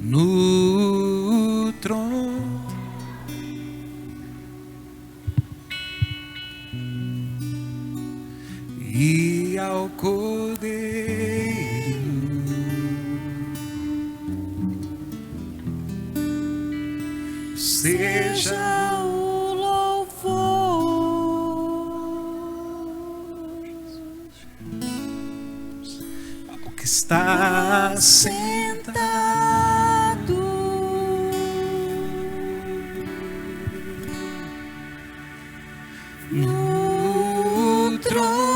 no trono. E ao Cordeiro seja o louvor ao que está sentado no trono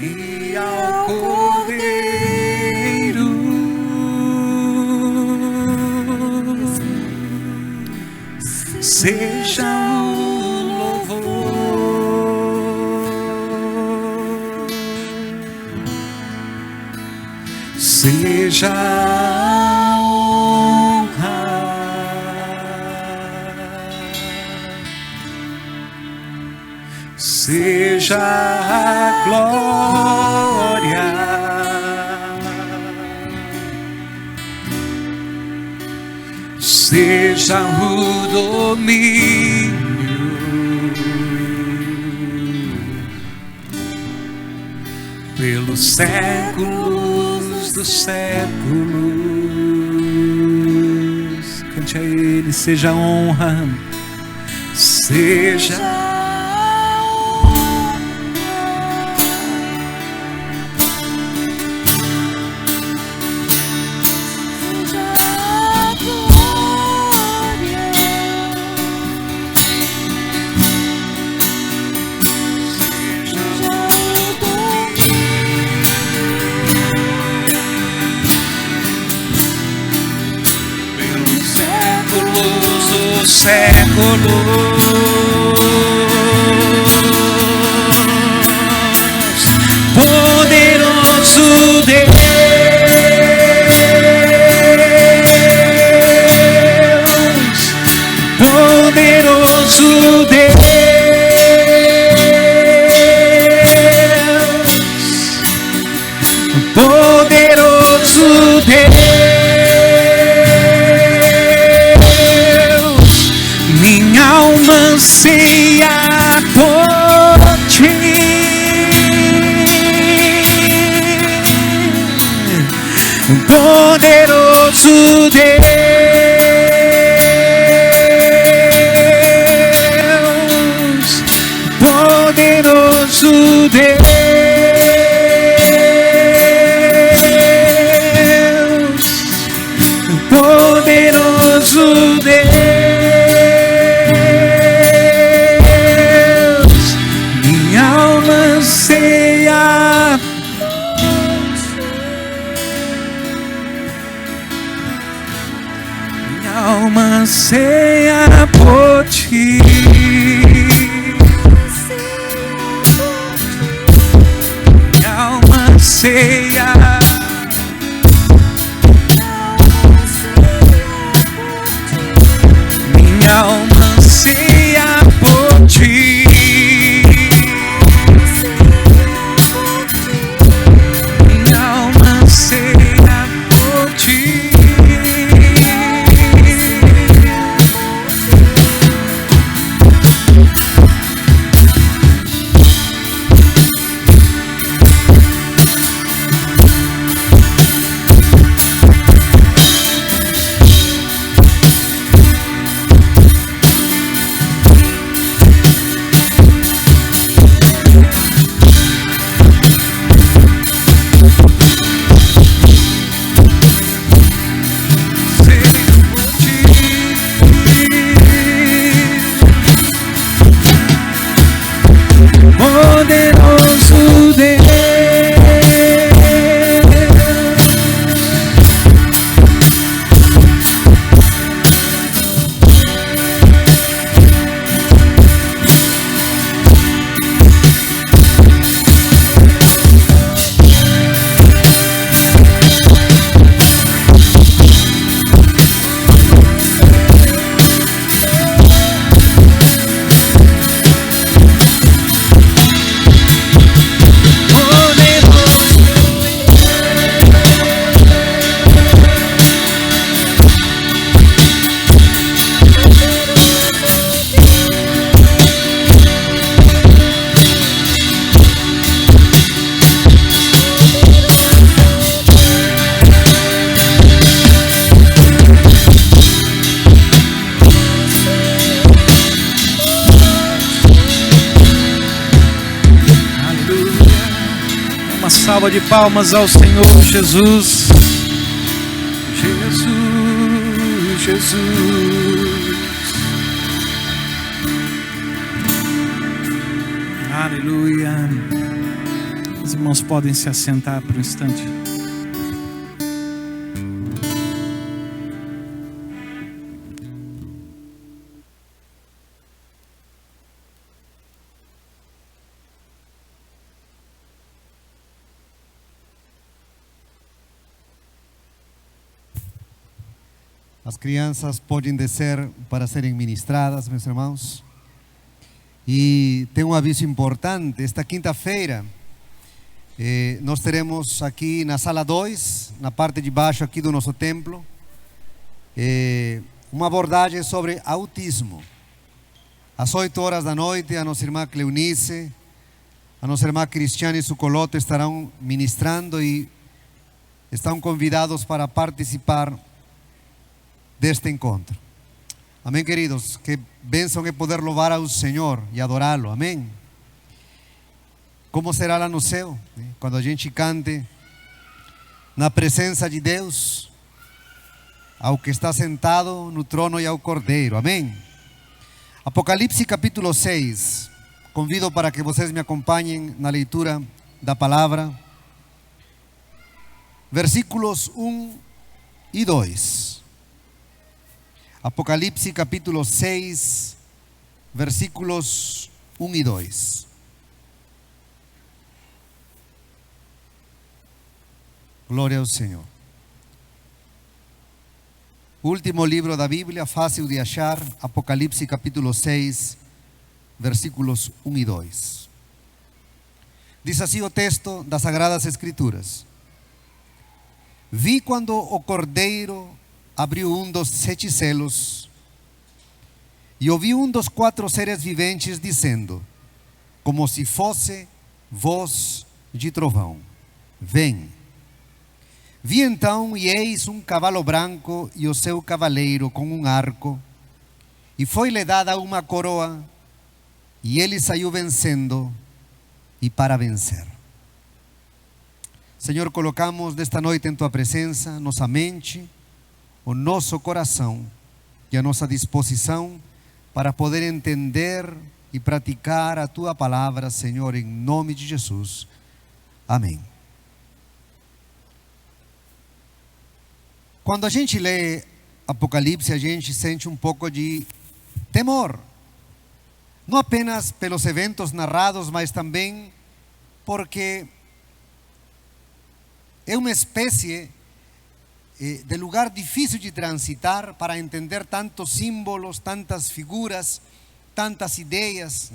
e ao Cordeiro seja o louvor, seja a honra, seja a glória, seja o domínio pelos séculos dos séculos. Cante a Ele, seja a honra, seja séculos, poderoso Deus, poderoso Deus, poderoso Deus. Minha alma anseia por ti, poderoso Deus, poderoso Deus, poderoso Deus. Anseia por ti, minha alma anseia, minha alma anseia por ti, minha alma anseia por ti. uma salva de palmas ao Senhor Jesus. Jesus, Jesus. Aleluia. Os irmãos podem se assentar por um instante. As crianças podem descer para serem ministradas, meus irmãos. E tem um aviso importante: esta quinta-feira nós teremos aqui na sala 2, na parte de baixo aqui do nosso templo, uma abordagem sobre autismo. Às 8 horas da noite, a nossa irmã Cleunice, a nossa irmã Cristiane Sucoloto estarão ministrando e estão convidados para participar deste encontro. Amém, queridos. Que bênção é poder louvar ao Senhor e adorá-lo. Amém. Como será lá no céu, quando a gente cante na presença de Deus, ao que está sentado no trono e ao Cordeiro. Amém. Apocalipse capítulo 6. Convido para que vocês me acompanhem na leitura da palavra. Versículos 1 e 2. Apocalipse capítulo 6, versículos 1 e 2. Glória ao Senhor. Último livro da Bíblia, fácil de achar, Apocalipse capítulo 6, versículos 1 e 2. Diz assim o texto das Sagradas Escrituras: Vi quando o Cordeiro abriu um dos 7 selos, e ouvi um dos 4 seres viventes dizendo, como se fosse voz de trovão: Vem. Vi então, e eis um cavalo branco, e o seu cavaleiro com um arco, e foi-lhe dada uma coroa, e ele saiu vencendo e para vencer. Senhor, colocamos nesta noite em Tua presença nossa mente, o nosso coração e a nossa disposição para poder entender e praticar a Tua palavra, Senhor, em nome de Jesus. Amém. Quando a gente lê Apocalipse, a gente sente um pouco de temor, não apenas pelos eventos narrados, mas também porque é uma espécie de lugar difícil de transitar para entender tantos símbolos, tantas figuras, tantas ideias.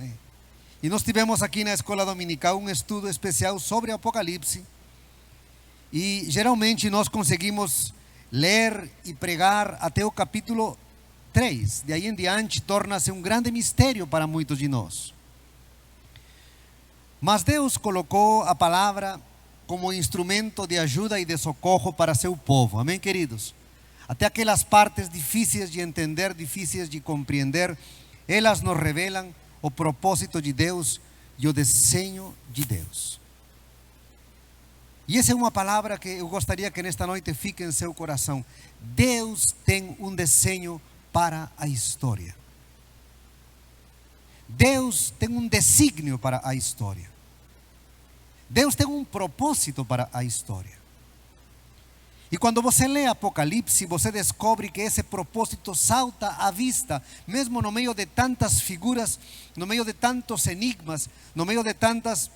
E nós tivemos aqui na escola dominical um estudo especial sobre Apocalipse, e geralmente nós conseguimos ler e pregar até o capítulo 3. De aí em diante torna-se um grande mistério para muitos de nós. Mas Deus colocou a palavra como instrumento de ajuda e de socorro para seu povo. Amém, queridos? Até aquelas partes difíceis de entender, difíceis de compreender, elas nos revelam o propósito de Deus e o desenho de Deus. E essa é uma palavra que eu gostaria que nesta noite fique em seu coração. Deus tem um desenho para a história. Deus tem um desígnio para a história. Deus tem um propósito para a história. E quando você lê Apocalipse, você descobre que esse propósito salta à vista, mesmo no meio de tantas figuras, no meio de tantos enigmas, no meio de tantas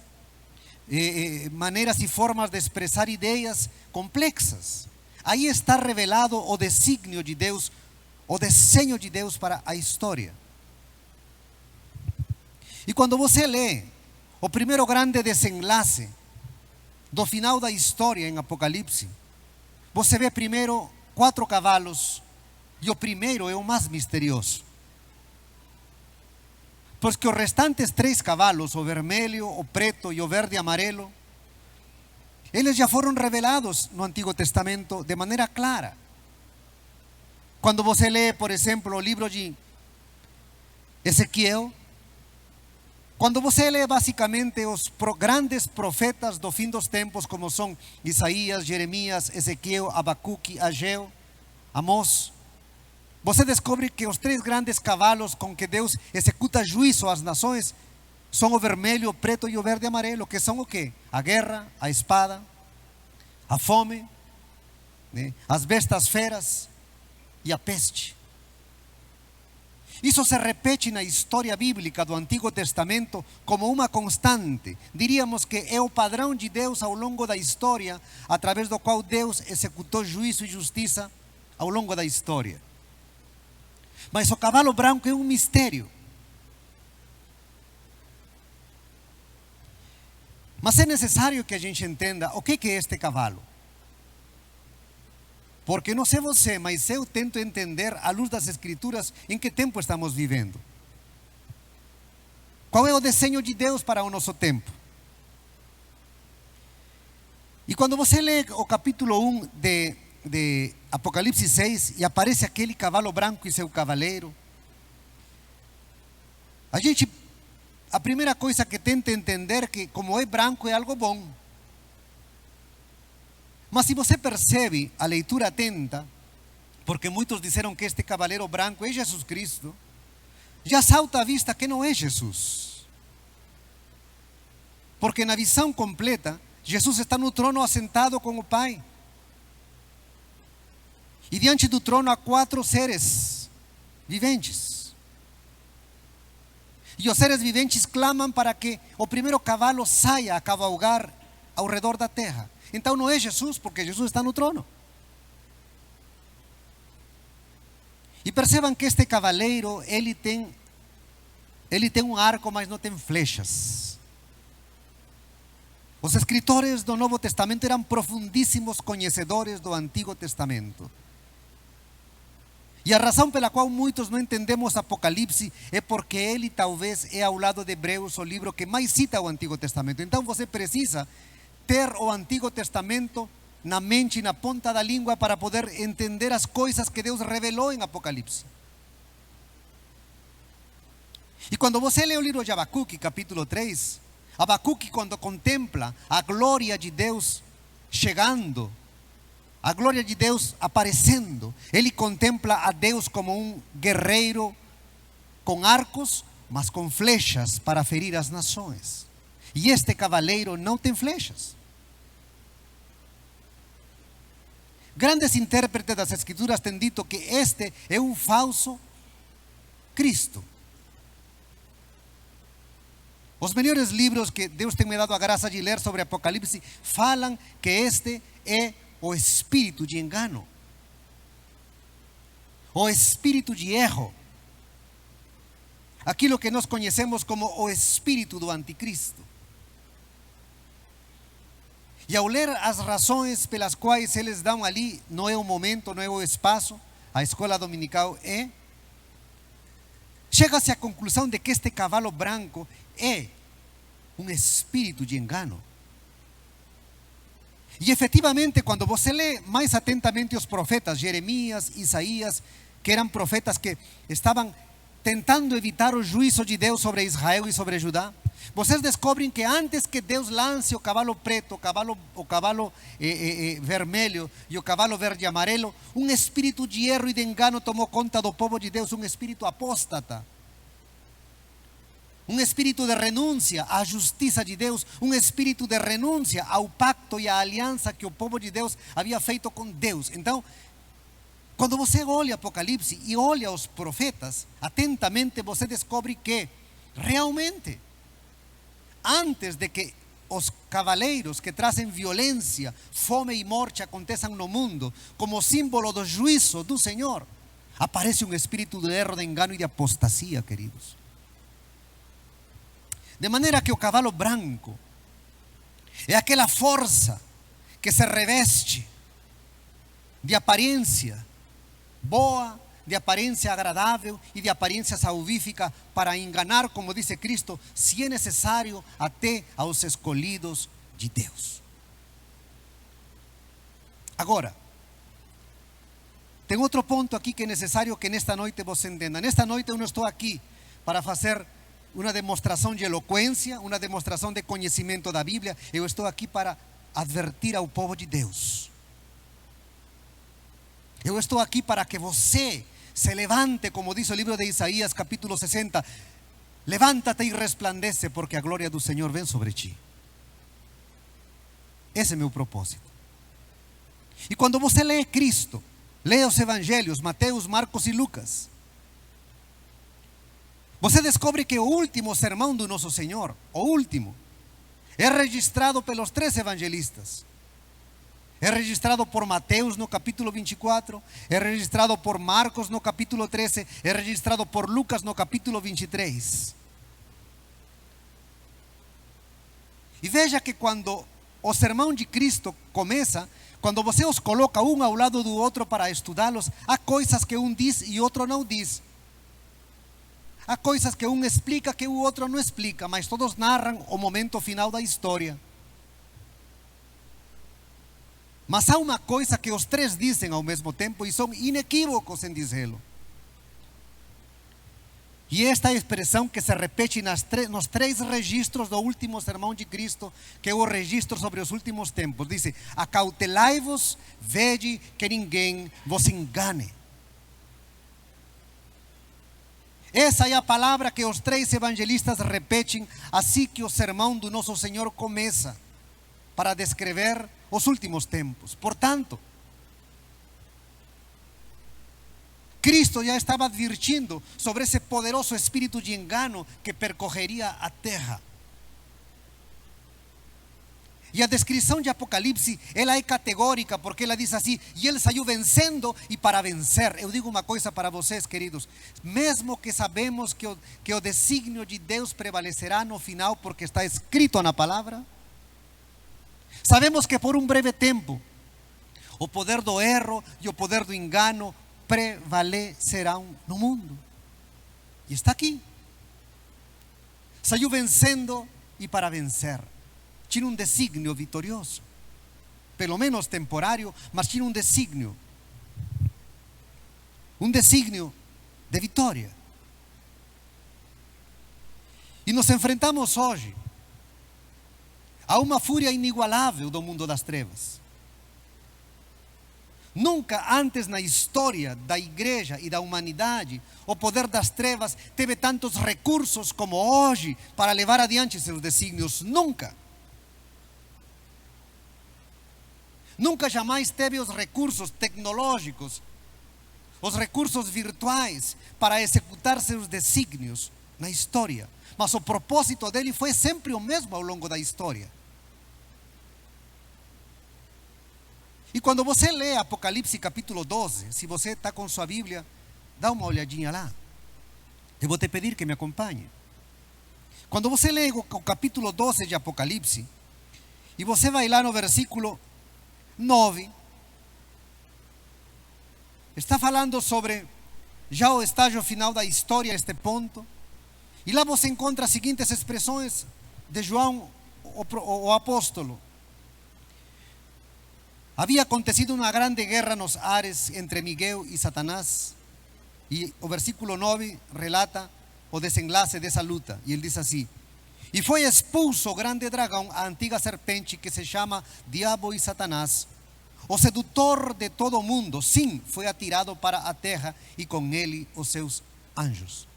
maneiras e formas de expressar ideias complexas. Aí está revelado o desígnio de Deus, o desenho de Deus para a história. E quando você lê o primeiro grande desenlace do final da história em Apocalipse, você vê primeiro 4 cavalos, e o primeiro é o mais misterioso. Porque os restantes 3 cavalos, o vermelho, o preto e o verde e amarelo, eles já foram revelados no Antigo Testamento de maneira clara. Quando você lê, por exemplo, o livro de Ezequiel, Quando você lê basicamente os grandes profetas do fim dos tempos, como são Isaías, Jeremias, Ezequiel, Abacuque, Ageu, Amós, você descobre que os três grandes cavalos com que Deus executa juízo às nações são o vermelho, o preto e o verde e amarelo, que são o quê? A guerra, a espada, a fome, né? As bestas feras e a peste. Isso se repete na história bíblica do Antigo Testamento como uma constante. Diríamos que é o padrão de Deus ao longo da história, através do qual Deus executou juízo e justiça ao longo da história. Mas o cavalo branco é um mistério. Mas é necessário que a gente entenda o que é este cavalo. Porque não sei você, mas eu tento entender, à luz das Escrituras, em que tempo estamos vivendo. Qual é o desenho de Deus para o nosso tempo? E quando você lê o capítulo 1 de Apocalipse 6, e aparece aquele cavalo branco e seu cavaleiro, a primeira coisa que tenta entender é que, como é branco, é algo bom. Mas se você percebe a leitura atenta, porque muitos disseram que este cavaleiro branco é Jesus Cristo, já salta à vista que não é Jesus. Porque na visão completa, Jesus está no trono assentado com o Pai. E diante do trono há 4 seres viventes. E os seres viventes clamam para que o primeiro cavalo saia a cavalgar ao redor da terra. Então não é Jesus, porque Jesus está no trono. E percebam que este cavaleiro, ele tem um arco, mas não tem flechas. Os escritores do Novo Testamento eram profundíssimos conhecedores do Antigo Testamento. E a razão pela qual muitos não entendemos Apocalipse é porque ele talvez é, ao lado de Hebreus, o livro que mais cita o Antigo Testamento. Então você precisa ter o Antigo Testamento na mente e na ponta da língua para poder entender as coisas que Deus revelou em Apocalipse. E quando você lê o livro de Abacuque, capítulo 3, Abacuque, quando contempla a glória de Deus chegando, a glória de Deus aparecendo, ele contempla a Deus como um guerreiro com arcos, mas com flechas para ferir as nações. E este cavaleiro não tem flechas. Grandes intérpretes das Escrituras têm dito que este é um falso Cristo. Os melhores livros que Deus tem me dado a graça de ler sobre Apocalipse falam que este é o espírito de engano, o espírito de erro, aquilo que nós conhecemos como o espírito do anticristo. E ao ler as razões pelas quais eles dão ali, não é o momento, não é o espaço, a escola dominical chega-se à conclusão de que este cavalo branco é um espírito de engano. E efetivamente, quando você lê mais atentamente os profetas, Jeremias, Isaías, que eram profetas que estavam tentando evitar o juízo de Deus sobre Israel e sobre Judá, vocês descobrem que antes que Deus lance o cavalo preto, o cavalo vermelho e o cavalo verde e amarelo, um espírito de erro e de engano tomou conta do povo de Deus, um espírito apóstata, um espírito de renúncia à justiça de Deus, um espírito de renúncia ao pacto e à aliança que o povo de Deus havia feito com Deus. Então, quando você olha Apocalipse e olha os profetas atentamente, você descobre que realmente, antes de que os cavaleiros que trazem violência, fome e morte aconteçam no mundo, como símbolo do juízo do Senhor, aparece um espírito de erro, de engano e de apostasia, queridos. De maneira que o cavalo branco é aquela força que se reveste de aparência boa, de aparência agradável e de aparência salvífica para enganar, como disse Cristo, se é necessário, até aos escolhidos de Deus. Agora, tem outro ponto aqui que é necessário que nesta noite você entenda. Nesta noite eu não estou aqui para fazer uma demonstração de eloquência, uma demonstração de conhecimento da Bíblia. Eu estou aqui para advertir ao povo de Deus. Eu estou aqui para que você se levante, como diz o livro de Isaías capítulo 60. Levántate e resplandece, porque a glória do Senhor vem sobre ti. Esse é meu propósito. E quando você lê Cristo, lê os evangelhos, Mateus, Marcos e Lucas, você descobre que o último sermão do nosso Senhor, o último, é registrado pelos 3 evangelistas. É registrado por Mateus no capítulo 24, é registrado por Marcos no capítulo 13, é registrado por Lucas no capítulo 23. E veja que quando o sermão de Cristo começa, quando você os coloca um ao lado do outro para estudá-los, há coisas que um diz e outro não diz. Há coisas que um explica que o outro não explica, mas todos narram o momento final da história. Mas há uma coisa que os 3 dizem ao mesmo tempo e são inequívocos em dizê-lo. E esta expressão que se repete nos 3 registros do último sermão de Cristo, que é o registro sobre os últimos tempos, diz: acautelai-vos, vede que ninguém vos engane. Essa é a palavra que os 3 evangelistas repetem assim que o sermão do nosso Senhor começa, para descrever os últimos tempos. Portanto, Cristo já estava advirtindo sobre esse poderoso espírito de engano que percorreria a terra. E a descrição de Apocalipse, ela é categórica, porque ela diz assim: e ele saiu vencendo e para vencer. Eu digo uma coisa para vocês, queridos, mesmo que sabemos que o desígnio de Deus prevalecerá no final, porque está escrito na palavra, sabemos que por um breve tempo o poder do erro e o poder do engano prevalecerão no mundo. E está aqui. Saiu vencendo e para vencer. Tinha um desígnio vitorioso, pelo menos temporário, mas tinha um desígnio de vitória. E nos enfrentamos hoje a uma fúria inigualável do mundo das trevas. Nunca antes na história da igreja e da humanidade o poder das trevas teve tantos recursos como hoje para levar adiante seus desígnios. Nunca. Nunca jamais teve os recursos tecnológicos, os recursos virtuais para executar seus desígnios na história. Mas o propósito dele foi sempre o mesmo ao longo da história. E quando você lê Apocalipse capítulo 12, se você está com sua Bíblia, dá uma olhadinha lá. Eu vou te pedir que me acompanhe. Quando você lê o capítulo 12 de Apocalipse, e você vai lá no versículo 9, está falando sobre já o estágio final da história, este ponto. E lá você encontra as seguintes expressões de João, o apóstolo. Havia acontecido uma grande guerra nos ares entre Miguel e Satanás. E o versículo 9 relata o desenlace dessa luta. E ele diz assim: e foi expulso o grande dragão, a antiga serpente, que se chama Diabo e Satanás, o sedutor de todo o mundo. Sim, foi atirado para a terra e com ele os seus anjos.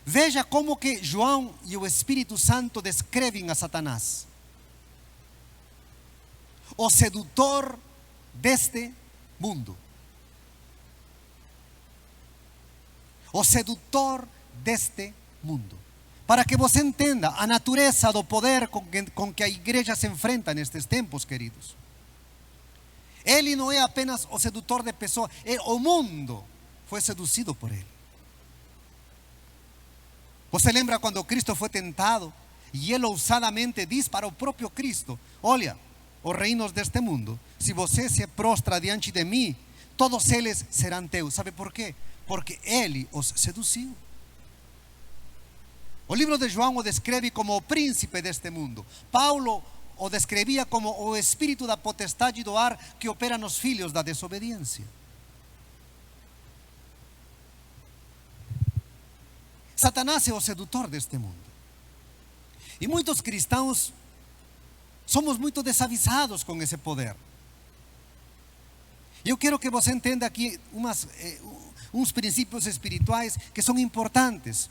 Veja como que João e o Espírito Santo descrevem a Satanás: o sedutor deste mundo. O sedutor deste mundo. Para que você entenda a natureza do poder com que a igreja se enfrenta nestes tempos, queridos. Ele não é apenas o sedutor de pessoas, o mundo foi seduzido por ele. Você lembra quando Cristo foi tentado e ele ousadamente diz para o próprio Cristo: olha, os reinos deste mundo, se você se prostra diante de mim, todos eles serão teus. Sabe por quê? Porque ele os seduziu. O livro de João o descreve como o príncipe deste mundo. Paulo o descrevia como o espírito da potestade do ar que opera nos filhos da desobediência. Satanás é o sedutor deste mundo. E muitos cristãos somos muito desavisados com esse poder. Eu quero que você entenda aqui uns princípios espirituais que são importantes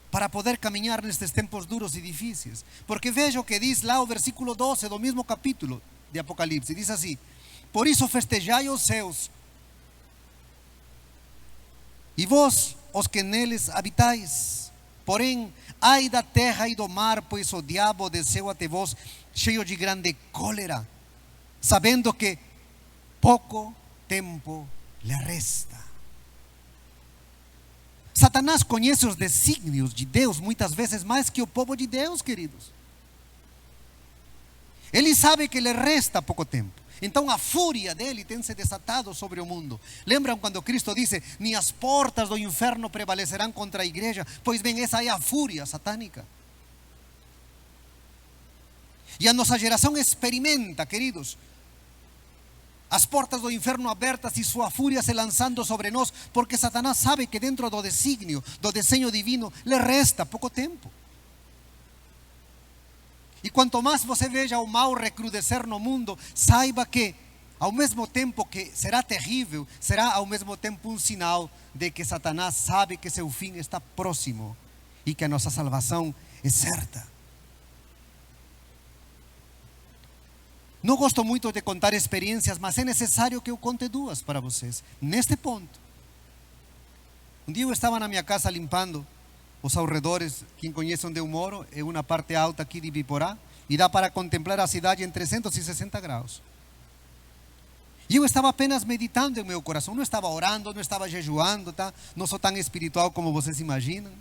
para poder caminhar nestes tempos duros e difíceis. Porque veja o que diz lá o versículo 12 do mesmo capítulo de Apocalipse. Diz assim: por isso festejai os céus, e vós, os que neles habitais. Porém, ai da terra e do mar, pois o diabo desceu até vós, cheio de grande cólera, sabendo que pouco tempo lhe resta. Satanás conhece os desígnios de Deus muitas vezes mais que o povo de Deus, queridos. Ele sabe que lhe resta pouco tempo. Então a fúria dele tem se desatado sobre o mundo. Lembram quando Cristo disse: nem as portas do inferno prevalecerão contra a igreja? Pois bem, essa é a fúria satânica. E a nossa geração experimenta, queridos, as portas do inferno abertas e sua fúria se lançando sobre nós, porque Satanás sabe que dentro do desígnio, do desenho divino, lhe resta pouco tempo. E quanto mais você veja o mal recrudescer no mundo, saiba que, ao mesmo tempo que será terrível, será ao mesmo tempo um sinal de que Satanás sabe que seu fim está próximo e que a nossa salvação é certa. Não gosto muito de contar experiências, mas é necessário que eu conte duas para vocês, neste ponto. Um dia eu estava na minha casa limpando os arredores. Quem conhece onde eu moro, é uma parte alta aqui de Ibiporá, e dá para contemplar a cidade em 360 graus. E eu estava apenas meditando em meu coração, não estava orando, não estava jejuando, tá? Não sou tão espiritual como vocês imaginam.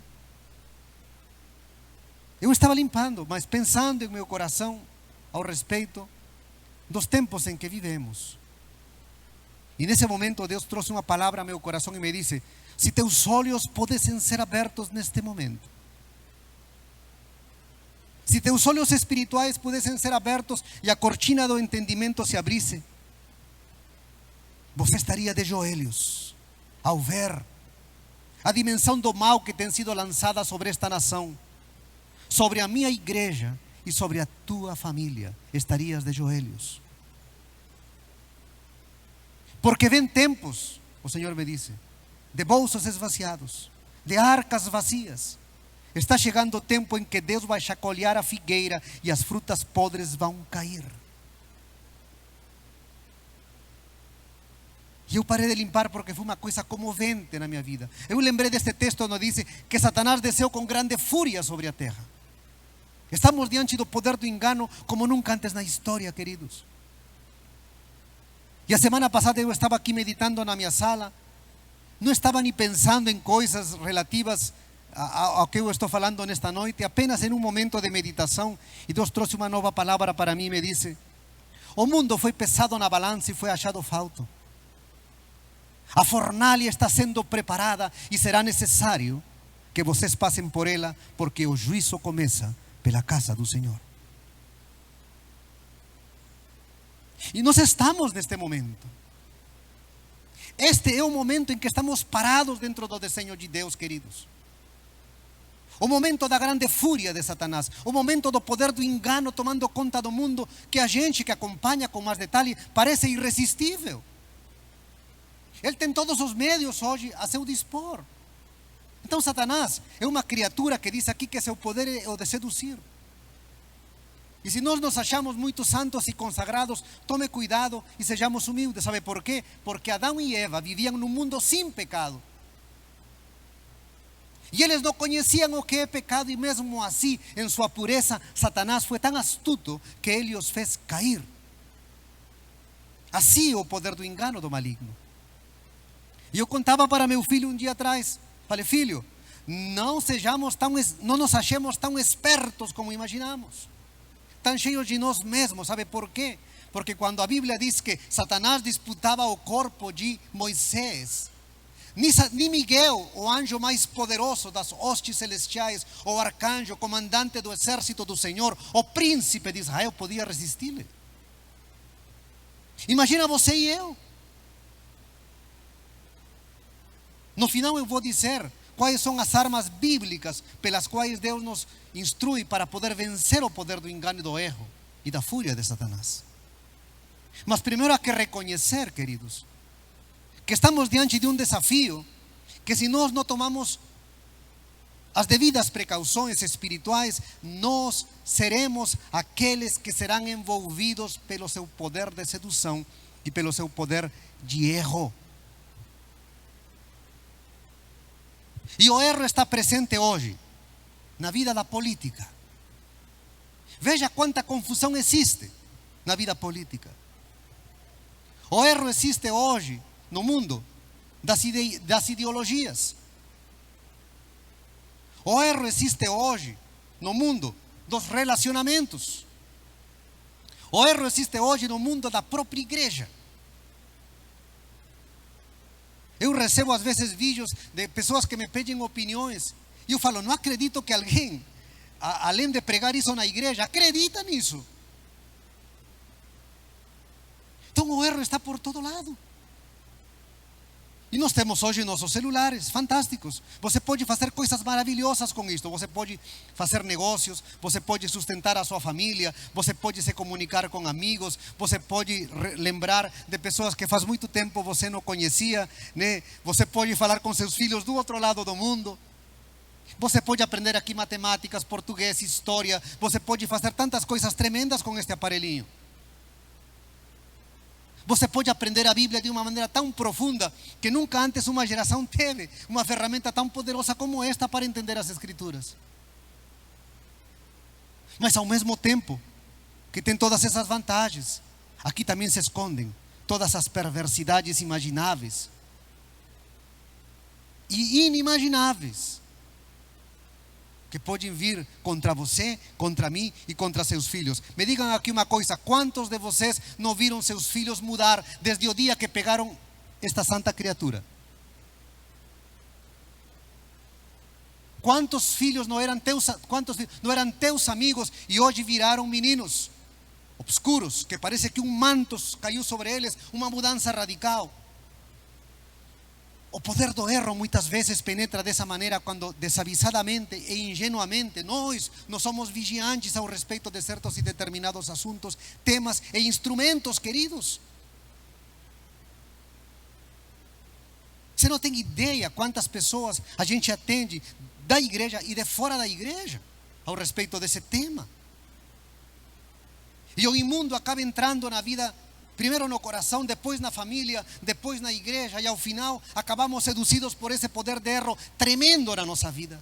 Eu estava limpando, mas pensando em meu coração ao respeito dos tempos em que vivemos. E nesse momento Deus trouxe uma palavra ao meu coração e me disse: se teus olhos pudessem ser abertos neste momento, se teus olhos espirituais pudessem ser abertos e a cortina do entendimento se abrisse, você estaria de joelhos ao ver a dimensão do mal que tem sido lançada sobre esta nação, sobre a minha igreja e sobre a tua família. Estarias de joelhos. Porque vem tempos, o Senhor me disse, de bolsos esvaziados, de arcas vazias. Está chegando o tempo em que Deus vai chacoalhar a figueira e as frutas podres vão cair. E eu parei de limpar porque foi uma coisa comovente na minha vida. Eu lembrei deste texto onde diz que Satanás desceu com grande fúria sobre a terra. Estamos diante do poder do engano como nunca antes na história, queridos. E a semana passada eu estava aqui meditando na minha sala. Não estava nem pensando em coisas relativas ao que eu estou falando nesta noite, apenas em um momento de meditação, e Deus trouxe uma nova palavra para mim e me disse: o mundo foi pesado na balança e foi achado falto. A fornalha está sendo preparada e será necessário que vocês passem por ela, porque o juízo começa pela casa do Senhor. E nós estamos neste momento. Este é o momento em que estamos parados dentro do desenho de Deus, queridos. O momento da grande fúria de Satanás, o momento do poder do engano tomando conta do mundo, que a gente que acompanha com mais detalhe parece irresistível. Ele tem todos os meios hoje a seu dispor. Então Satanás é uma criatura que diz aqui que seu poder é o de seduzir. E se nós nos achamos muito santos e consagrados, tome cuidado e sejamos humildes. ¿Sabe por quê? Porque Adão e Eva viviam num mundo sem pecado. E eles não conheciam o que é pecado, e mesmo assim, em sua pureza, Satanás foi tão astuto que ele os fez cair. Assim é o poder do engano do maligno. E eu contava para meu filho um dia atrás, falei: filho, não nos achemos tão espertos como imaginamos, tão cheios de nós mesmos. ¿Sabe por quê? Porque quando a Bíblia diz que Satanás disputava o corpo de Moisés, nem Miguel, o anjo mais poderoso das hostes celestiais, o arcanjo, comandante do exército do Senhor, o príncipe de Israel, podia resistir-lhe. Imagina você e eu. No final eu vou dizer, quais são as armas bíblicas pelas quais Deus nos instrui para poder vencer o poder do engano e do erro e da fúria de Satanás. Mas primeiro há que reconhecer, queridos, que estamos diante de um desafio, que se nós não tomamos as devidas precauções espirituais, nós seremos aqueles que serão envolvidos pelo seu poder de sedução e pelo seu poder de erro. E o erro está presente hoje na vida da política. Veja quanta confusão existe na vida política. O erro existe hoje no mundo das ideologias. O erro existe hoje no mundo dos relacionamentos. O erro existe hoje no mundo da própria igreja. Eu recebo às vezes vídeos de pessoas que me pedem opiniões e eu falo, não acredito que alguém, além de pregar isso na igreja, acredita nisso. Então o erro está por todo lado. E nós temos hoje nossos celulares fantásticos. Você pode fazer coisas maravilhosas com isto. Você pode fazer negócios, você pode sustentar a sua família, você pode se comunicar com amigos, você pode lembrar de pessoas que faz muito tempo você não conhecia, né? Você pode falar com seus filhos do outro lado do mundo. Você pode aprender aqui matemáticas, português, história. Você pode fazer tantas coisas tremendas com este aparelhinho. Você pode aprender a Bíblia de uma maneira tão profunda que nunca antes uma geração teve uma ferramenta tão poderosa como esta para entender as Escrituras. Mas ao mesmo tempo que tem todas essas vantagens, aqui também se escondem todas as perversidades imagináveis e inimagináveis que podem vir contra você, contra mim e contra seus filhos. Me digam aqui uma coisa: quantos de vocês não viram seus filhos mudar desde o dia que pegaram esta santa criatura? Quantos filhos não eram teus amigos e hoje viraram meninos obscuros, que parece que um manto caiu sobre eles, uma mudança radical? O poder do erro muitas vezes penetra dessa maneira quando desavisadamente e ingenuamente nós não somos vigilantes ao respeito de certos e determinados assuntos, temas e instrumentos, queridos. Você não tem ideia quantas pessoas a gente atende da igreja e de fora da igreja ao respeito desse tema. E o imundo acaba entrando na vida, primeiro no coração, depois na família, depois na igreja, e ao final acabamos seduzidos por esse poder de erro tremendo na nossa vida.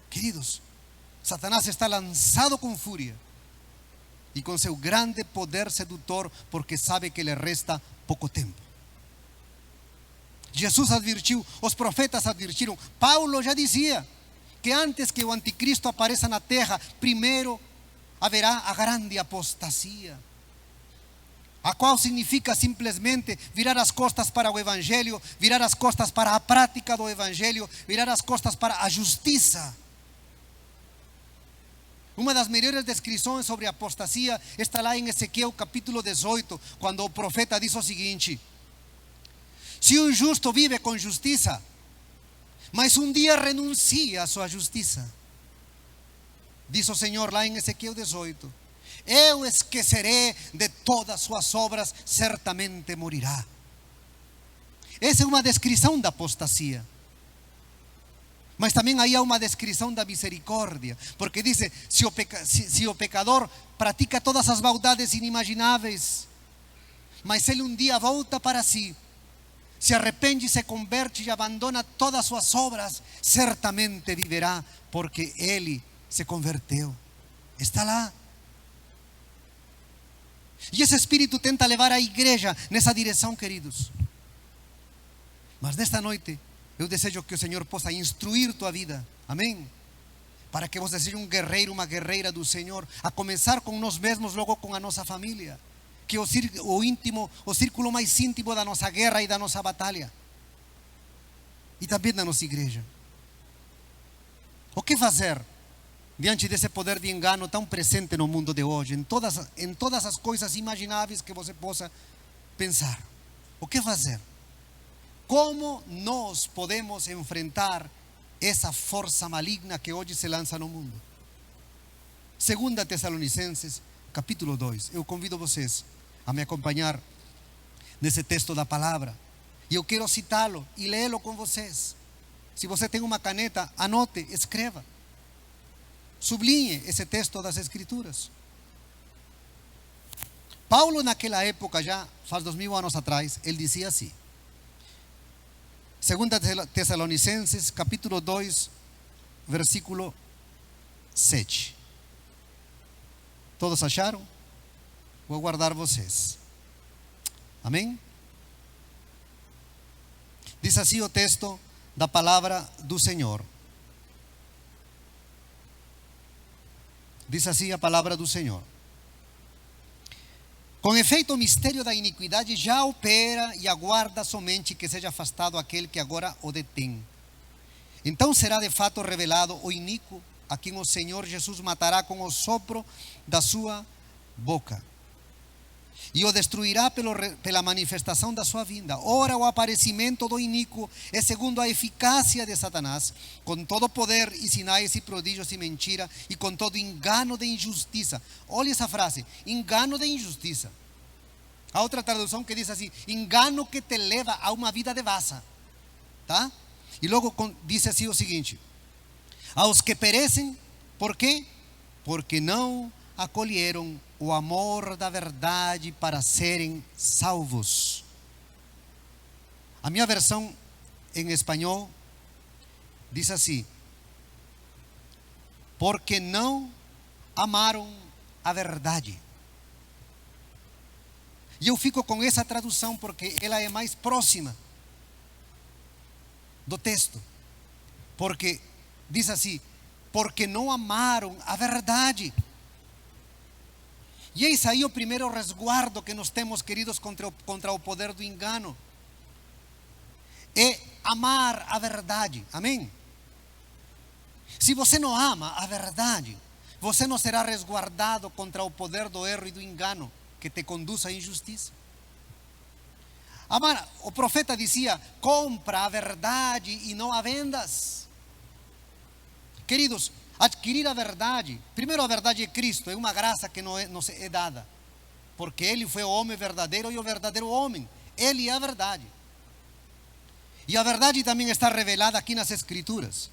Queridos, Satanás está lançado com fúria e com seu grande poder sedutor, porque sabe que lhe resta pouco tempo. Jesus advertiu, os profetas advertiram, Paulo já dizia que antes que o anticristo apareça na terra, primeiro haverá a grande apostasia, a qual significa simplesmente virar as costas para o Evangelho, virar as costas para a prática do Evangelho, virar as costas para a justiça. Uma das melhores descrições sobre a apostasia está lá em Ezequiel capítulo 18, quando o profeta diz o seguinte: se um justo vive com justiça, mas um dia renuncia à sua justiça, diz o Senhor lá em Ezequiel 18, eu esquecerei de todas suas obras, certamente morirá. Essa é uma descrição da apostasia. Mas também aí há uma descrição da misericórdia, porque diz, se o pecador pratica todas as maldades inimagináveis, mas ele um dia volta para si, se arrepende, se converte e abandona todas as suas obras, certamente viverá, porque ele se converteu. Está lá. E esse Espírito tenta levar a igreja nessa direção, queridos. Mas nesta noite eu desejo que o Senhor possa instruir tua vida, amém? Para que você seja um guerreiro, uma guerreira do Senhor, a começar com nós mesmos, logo com a nossa família, que é o círculo mais íntimo da nossa guerra e da nossa batalha, e também da nossa igreja. O que fazer diante desse poder de engano tão presente no mundo de hoje, em todas as coisas imagináveis que você possa pensar? O que fazer? como nós podemos enfrentar essa força maligna que hoje se lança no mundo. 2 Tessalonicenses, capítulo 2. Eu convido vocês a me acompanhar nesse texto da palavra. E eu quero citá-lo e lê-lo com vocês. Se você tem uma caneta, anote, escreva. Sublinhe esse texto das Escrituras. Paulo, naquela época, já faz 2000 anos atrás, ele dizia assim: 2 Tessalonicenses, capítulo 2, versículo 7. Todos acharam? Vou aguardar vocês. Amém? Diz assim o texto da palavra do Senhor. Diz assim a palavra do Senhor: com efeito, o mistério da iniquidade já opera e aguarda somente que seja afastado aquele que agora o detém. Então será de fato revelado o iníquo, a quem o Senhor Jesus matará com o sopro da sua boca, e o destruirá pela manifestação da sua vinda. Ora, o aparecimento do iníquo é segundo a eficácia de Satanás, com todo poder e sinais e prodígios e mentira, e com todo engano de injustiça. Olha essa frase: engano de injustiça. Há outra tradução que diz assim: engano que te leva a uma vida devassa. Tá? E logo diz assim o seguinte: aos que perecem, por quê? Porque não acolheram o amor da verdade para serem salvos. A minha versão em espanhol diz assim: porque não amaram a verdade. E eu fico com essa tradução porque ela é mais próxima do texto. Porque diz assim: porque não amaram a verdade. E eis aí o primeiro resguardo que nós temos, queridos, contra o poder do engano. É amar a verdade. Amém? Se você não ama a verdade, você não será resguardado contra o poder do erro e do engano que te conduz à injustiça. Amar, o profeta dizia: compra a verdade e não a vendas. Queridos, adquirir a verdade, primeiro, a verdade é Cristo, é uma graça que nos é dada, porque Ele foi o homem verdadeiro e o verdadeiro homem. Ele é a verdade. E a verdade também está revelada aqui nas Escrituras.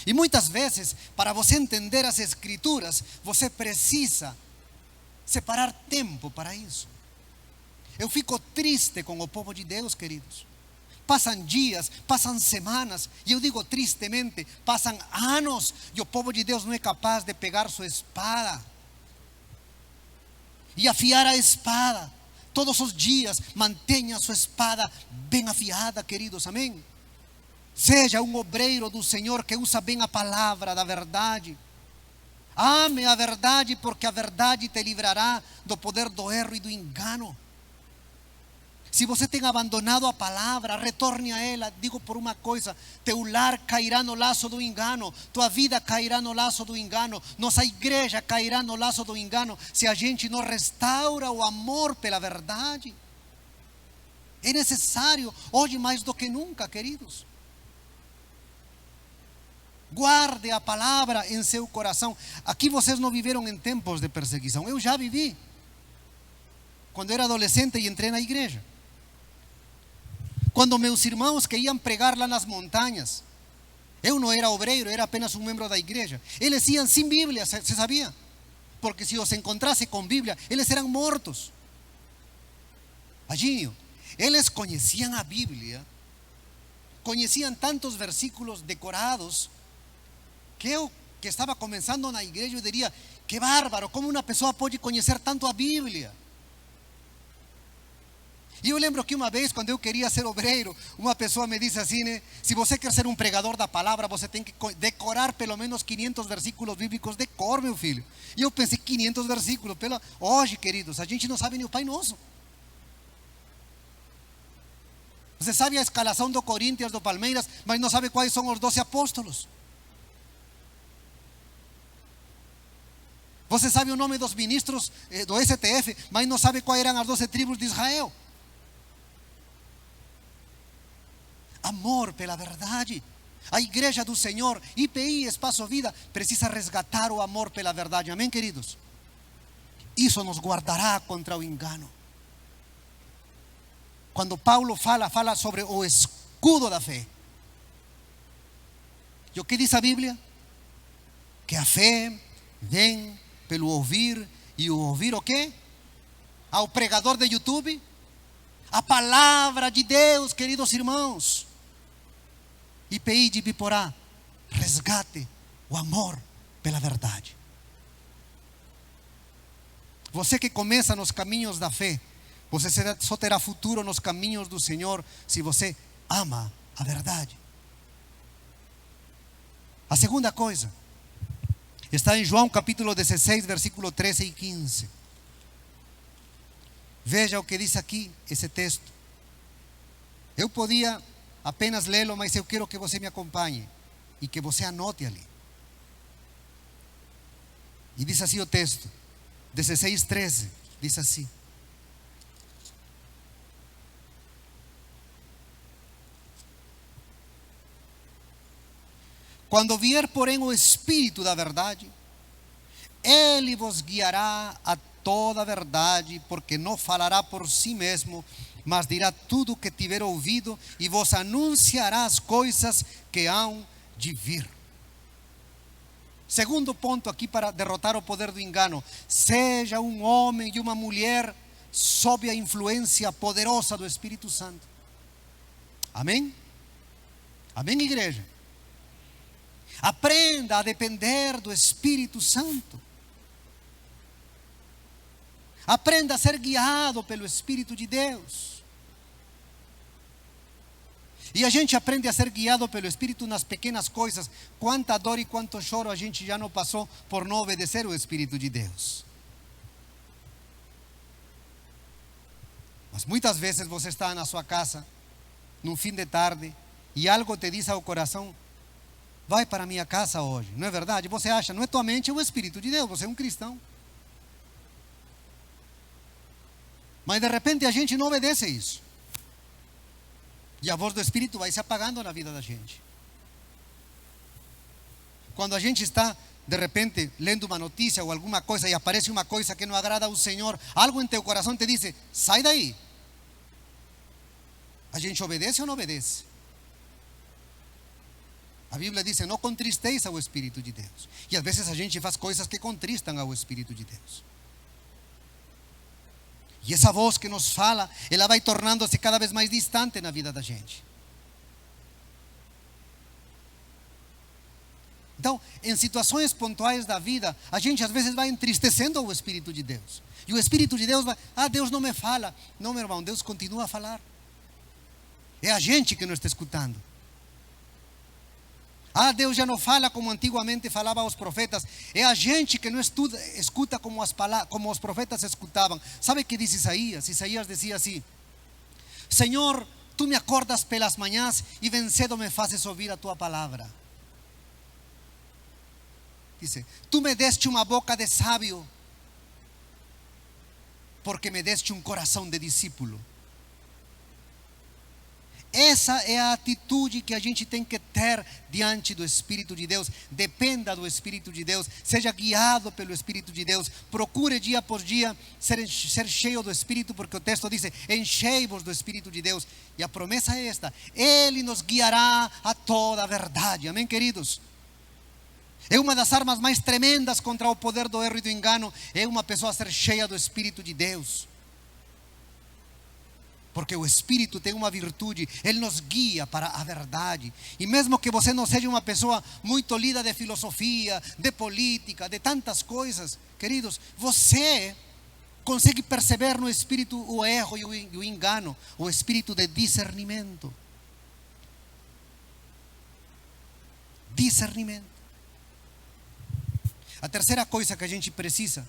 E muitas vezes, para você entender as Escrituras, você precisa separar tempo para isso. Eu fico triste com o povo de Deus, queridos. Passam dias, passam semanas, e eu digo tristemente, passam anos, e o povo de Deus não é capaz de pegar sua espada e afiar a espada. Todos os dias mantenha a sua espada bem afiada, queridos, amém? Seja um obreiro do Senhor que usa bem a palavra da verdade. Ame a verdade, porque a verdade te livrará do poder do erro e do engano. Se você tem abandonado a palavra, retorne a ela. Digo por uma coisa: teu lar cairá no laço do engano, tua vida cairá no laço do engano, nossa igreja cairá no laço do engano, se a gente não restaura o amor pela verdade. É necessário, hoje mais do que nunca, queridos. Guarde a palavra em seu coração. Aqui vocês não viveram em tempos de perseguição. Eu já vivi, quando era adolescente e entrei na igreja. Quando meus irmãos que iam pregar lá nas montanhas, eu não era obreiro, era apenas um membro da igreja, eles iam sem Bíblia, você sabia? Porque se os encontrasse com Bíblia, eles eram mortos. Imagine, eles conheciam a Bíblia, conheciam tantos versículos decorados, que eu, que estava começando na igreja, eu diria: que bárbaro, como uma pessoa pode conhecer tanto a Bíblia? E eu lembro que uma vez, quando eu queria ser obreiro, uma pessoa me disse assim, né? Se você quer ser um pregador da palavra, você tem que decorar pelo menos 500 versículos bíblicos de cor, meu filho. E eu pensei: 500 versículos. Hoje, queridos, a gente não sabe nem o Pai Nosso. Você sabe a escalação do Corinthians, do Palmeiras, mas não sabe quais são os 12 apóstolos. Você sabe o nome dos ministros do STF, mas não sabe quais eram as 12 tribos de Israel. amor pela verdade. A igreja do Senhor, IPI, Espaço Vida, precisa resgatar o amor pela verdade. Amém, queridos? Isso nos guardará contra o engano. Quando Paulo fala sobre o escudo da fé. E o que diz a Bíblia? Que a fé vem pelo ouvir, e o ouvir o quê? Ao pregador de YouTube? A palavra de Deus, queridos irmãos. IPI de Biporá, resgate o amor pela verdade. Você que começa nos caminhos da fé, você só terá futuro nos caminhos do Senhor se você ama a verdade. A segunda coisa está em João capítulo 16, versículo 13 e 15. Veja o que diz aqui esse texto. Eu podia apenas lê-lo, mas eu quero que você me acompanhe e que você anote ali. E diz assim o texto, 16, 13, diz assim: quando vier, porém, o Espírito da verdade, Ele vos guiará a toda a verdade, porque não falará por si mesmo, mas dirá tudo o que tiver ouvido, e vos anunciará as coisas que hão de vir. Segundo ponto aqui para derrotar o poder do engano: seja um homem e uma mulher sob a influência poderosa do Espírito Santo. Amém? Amém, igreja? Aprenda a depender do Espírito Santo. Aprenda a ser guiado pelo Espírito de Deus. E a gente aprende a ser guiado pelo Espírito nas pequenas coisas. Quanta dor e quanto choro a gente já não passou por não obedecer o Espírito de Deus. Mas muitas vezes você está na sua casa, num fim de tarde, e algo te diz ao coração: vai para a minha casa hoje. Não é verdade? Você acha, não é tua mente, é o Espírito de Deus. Você é um cristão. Mas de repente a gente não obedece isso. E a voz do Espírito vai se apagando na vida da gente. Quando a gente está, de repente, lendo uma notícia ou alguma coisa e aparece uma coisa que não agrada ao Senhor, algo em teu coração te diz: sai daí. A gente obedece ou não obedece? A Bíblia diz: não contristeis ao Espírito de Deus. E às vezes a gente faz coisas que contristam ao Espírito de Deus. E essa voz que nos fala, ela vai tornando-se cada vez mais distante na vida da gente. Então, em situações pontuais da vida, a gente às vezes vai entristecendo o Espírito de Deus. E o Espírito de Deus vai: Deus não me fala. Não, meu irmão, Deus continua a falar. É a gente que não está escutando. Deus já não fala como antigamente falava aos profetas. É a gente que não escuta como os profetas escutavam. Sabe o que diz Isaías? Isaías dizia assim: Senhor, tu me acordas pelas manhãs e bem cedo me fazes ouvir a tua palavra. Dice: tu me deste uma boca de sábio, porque me deste um coração de discípulo. Essa é a atitude que a gente tem que ter diante do Espírito de Deus. Dependa do Espírito de Deus, seja guiado pelo Espírito de Deus. Procure dia por dia ser cheio do Espírito, porque o texto diz: enchei-vos do Espírito de Deus. E a promessa é esta: Ele nos guiará a toda a verdade. Amém, queridos? É uma das armas mais tremendas contra o poder do erro e do engano. É uma pessoa ser cheia do Espírito de Deus. Porque o Espírito tem uma virtude: Ele nos guia para a verdade. E mesmo que você não seja uma pessoa muito lida de filosofia, de política, de tantas coisas, queridos, você consegue perceber no Espírito o erro e o engano, o espírito de discernimento. Discernimento. A terceira coisa que a gente precisa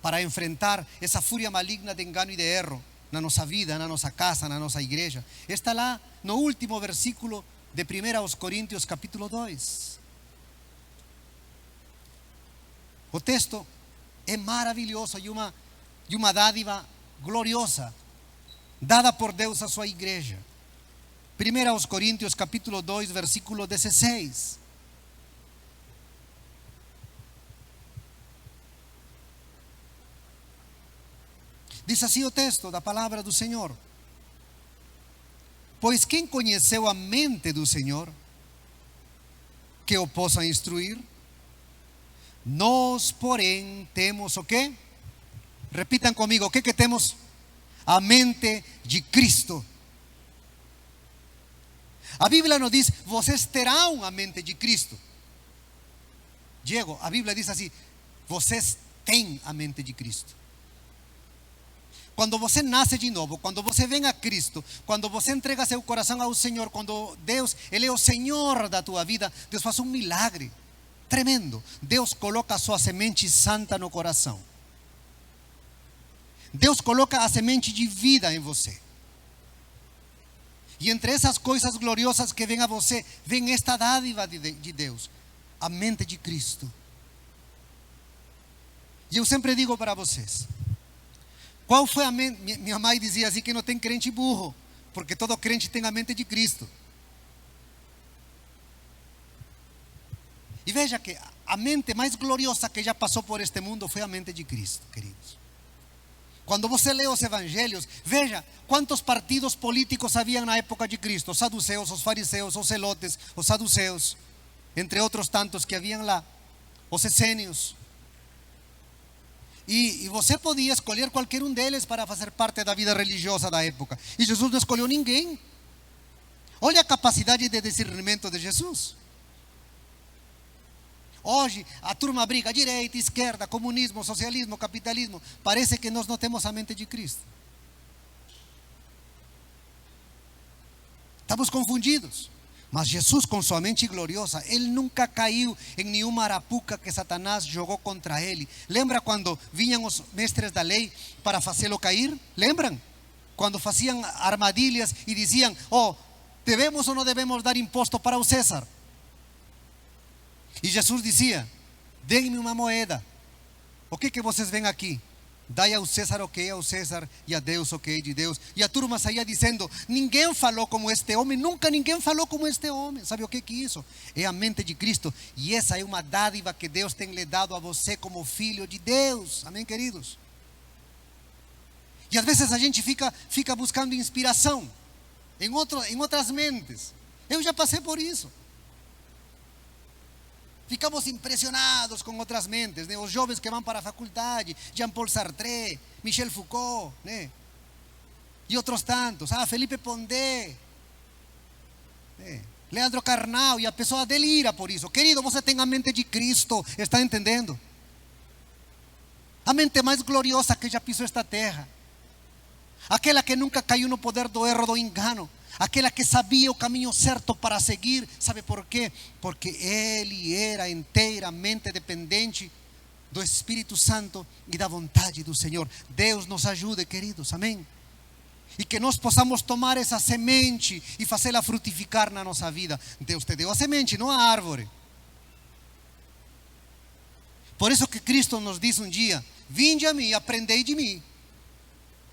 para enfrentar essa fúria maligna de engano e de erro na nossa vida, na nossa casa, na nossa igreja, está lá no último versículo de 1 aos Coríntios capítulo 2. O texto é maravilhoso e uma dádiva gloriosa dada por Deus à sua igreja. 1 aos Coríntios capítulo 2, versículo 16. Diz assim o texto da palavra do Senhor: pois quem conheceu a mente do Senhor, que o possa instruir? Nós, porém, temos o quê? Repitam comigo, o que temos? A mente de Cristo. A Bíblia não diz, vocês terão a mente de Cristo. Diego, a Bíblia diz assim, vocês têm a mente de Cristo. Quando você nasce de novo, quando você vem a Cristo, quando você entrega seu coração ao Senhor, quando Deus, Ele é o Senhor da tua vida, Deus faz um milagre tremendo. Deus coloca a sua semente santa no coração. Deus coloca a semente de vida em você. E entre essas coisas gloriosas que vêm a você, vem esta dádiva de Deus, a mente de Cristo. E eu sempre digo para vocês, qual foi a mente? Minha mãe dizia assim que não tem crente burro, porque todo crente tem a mente de Cristo. E veja que a mente mais gloriosa que já passou por este mundo foi a mente de Cristo, queridos. Quando você lê os evangelhos, veja quantos partidos políticos haviam na época de Cristo: os saduceus, os fariseus, os zelotes, os saduceus, entre outros tantos que haviam lá, os essênios. E você podia escolher qualquer um deles para fazer parte da vida religiosa da época. E Jesus não escolheu ninguém. Olha a capacidade de discernimento de Jesus. Hoje a turma briga direita, esquerda, comunismo, socialismo, capitalismo. Parece que nós não temos a mente de Cristo. Estamos confundidos. Mas Jesus, com sua mente gloriosa, Ele nunca caiu em nenhuma arapuca que Satanás jogou contra Ele. Lembra quando vinham os mestres da lei para fazê-lo cair? Lembram? Quando faziam armadilhas e diziam, devemos ou não devemos dar imposto para o César? E Jesus dizia, deem-me uma moeda. O que vocês veem aqui? Dai ao César o que é ao César e a Deus o que é de Deus. E a turma saía dizendo, ninguém falou como este homem, nunca ninguém falou como este homem. Sabe o que é isso? É a mente de Cristo. E essa é uma dádiva que Deus tem lhe dado a você como filho de Deus. Amém, queridos? E às vezes a gente fica buscando inspiração em outras mentes. Eu já passei por isso. Ficamos impressionados com outras mentes, né? Os jovens que vão para a faculdade, Jean-Paul Sartre, Michel Foucault, né? E outros tantos, Felipe Pondé, né? Leandro Carnal, e a pessoa delira por isso. Querido, você tem a mente de Cristo, está entendendo? A mente mais gloriosa que já pisou esta terra, aquela que nunca caiu no poder do erro, do engano, aquela que sabia o caminho certo para seguir. Sabe por quê? Porque ele era inteiramente dependente do Espírito Santo e da vontade do Senhor. Deus nos ajude, queridos, amém? E que nós possamos tomar essa semente e fazê-la frutificar na nossa vida. Deus te deu a semente, não a árvore. Por isso que Cristo nos diz um dia, vinde a mim e aprendei de mim.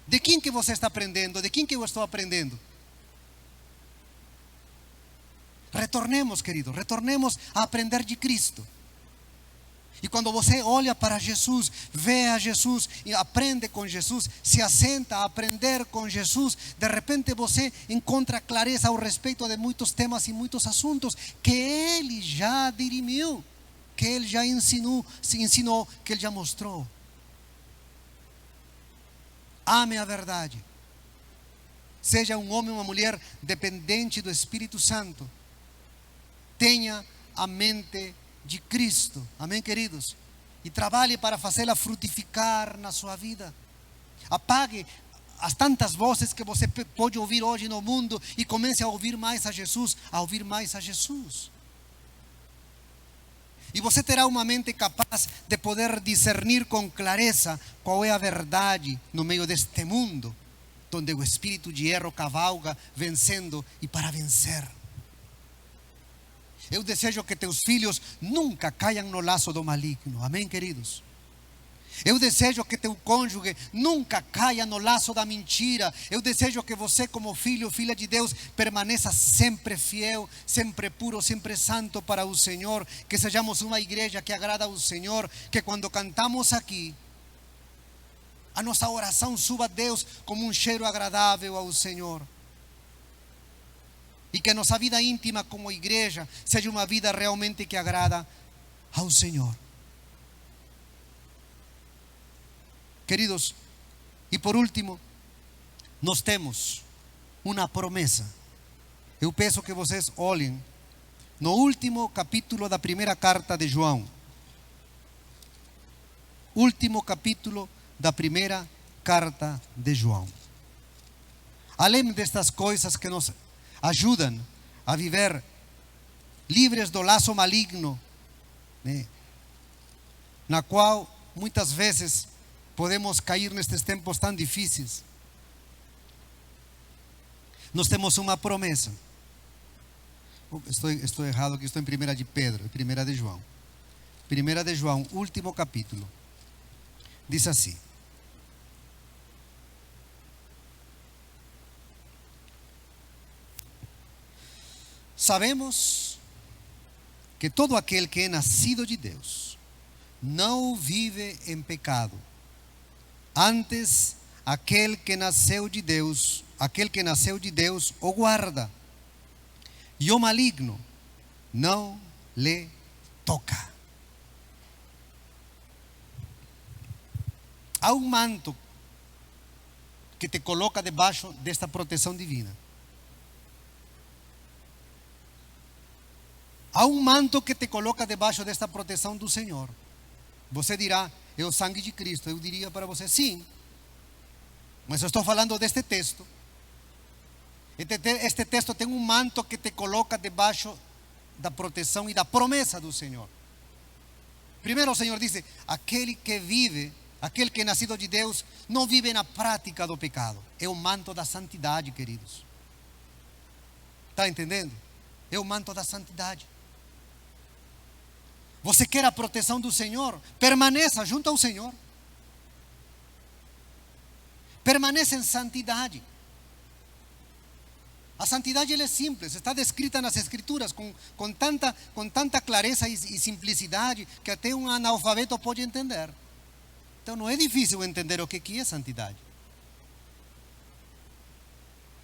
De quem que você está aprendendo? De quem que eu estou aprendendo? Retornemos, querido, retornemos a aprender de Cristo. E quando você olha para Jesus, vê a Jesus e aprende com Jesus, se assenta a aprender com Jesus, de repente você encontra clareza ao respeito de muitos temas e muitos assuntos que Ele já dirimiu, que Ele já ensinou, que Ele já mostrou. Ame a verdade. Seja um homem ou uma mulher dependente do Espírito Santo. Tenha a mente de Cristo, amém, queridos? E trabalhe para fazê-la frutificar na sua vida. Apague as tantas vozes que você pode ouvir hoje no mundo e comece a ouvir mais a Jesus, a ouvir mais a Jesus. E você terá uma mente capaz de poder discernir com clareza qual é a verdade no meio deste mundo, onde o espírito de erro cavalga, vencendo e para vencer. Eu desejo que teus filhos nunca caiam no laço do maligno. Amém, queridos? Eu desejo que teu cônjuge nunca caia no laço da mentira. Eu desejo que você, como filho, filha de Deus, permaneça sempre fiel, sempre puro, sempre santo para o Senhor. Que sejamos uma igreja que agrada ao Senhor. Que quando cantamos aqui, a nossa oração suba a Deus como um cheiro agradável ao Senhor. E que a nossa vida íntima como igreja seja uma vida realmente que agrada ao Senhor. Queridos, e por último, nós temos uma promessa. Eu peço que vocês olhem no último capítulo da primeira carta de João. Último capítulo da primeira carta de João. Além destas coisas que nos ajudam a viver livres do laço maligno, né, na qual muitas vezes podemos cair nestes tempos tão difíceis. Nós temos uma promessa. Estou errado aqui, estou em 1 de Pedro, 1 de João. 1 de João, último capítulo. Diz assim: sabemos que todo aquele que é nascido de Deus não vive em pecado. Antes, aquele que nasceu de Deus o guarda, e o maligno não lhe toca. Há um manto que te coloca debaixo desta proteção divina. Há um manto que te coloca debaixo desta proteção do Senhor. Você dirá: é o sangue de Cristo. Eu diria para você: sim, mas eu estou falando deste texto. Este texto tem um manto que te coloca debaixo da proteção e da promessa do Senhor. Primeiro o Senhor diz: aquele que é nascido de Deus, não vive na prática do pecado. É o manto da santidade, queridos. Está entendendo? É o manto da santidade. Você quer a proteção do Senhor? Permaneça junto ao Senhor. Permaneça em santidade. A santidade ela é simples, está descrita nas Escrituras com tanta clareza e simplicidade que até um analfabeto pode entender. Então não é difícil entender o que é santidade.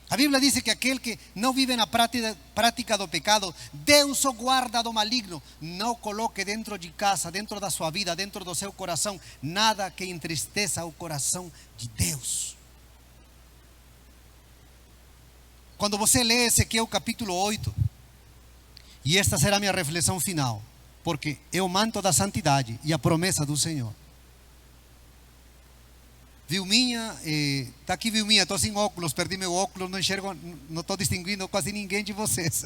A Bíblia diz que aquele que não vive na prática do pecado, Deus o guarda do maligno. Não coloque dentro de casa, dentro da sua vida, dentro do seu coração, nada que entristeça o coração de Deus. Quando você lê Ezequiel capítulo 8, e esta será a minha reflexão final, porque é o manto da santidade e a promessa do Senhor. Vilminha, está aqui Vilminha, estou sem óculos, perdi meu óculos, não enxergo, não estou distinguindo quase ninguém de vocês.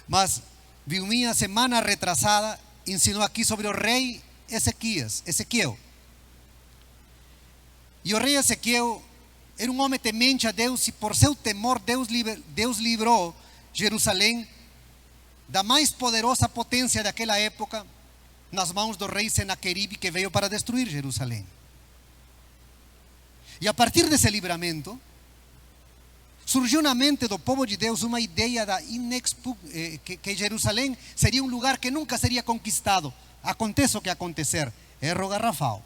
Mas Vilminha, semana retrasada, ensinou aqui sobre o rei Ezequiel. E o rei Ezequiel era um homem temente a Deus, e por seu temor Deus livrou Jerusalém da mais poderosa potência daquela época nas mãos do rei Senaqueribe, que veio para destruir Jerusalém. E a partir desse livramento, surgiu na mente do povo de Deus uma ideia que Jerusalém seria um lugar que nunca seria conquistado. Aconteça o que acontecer, erro garrafal.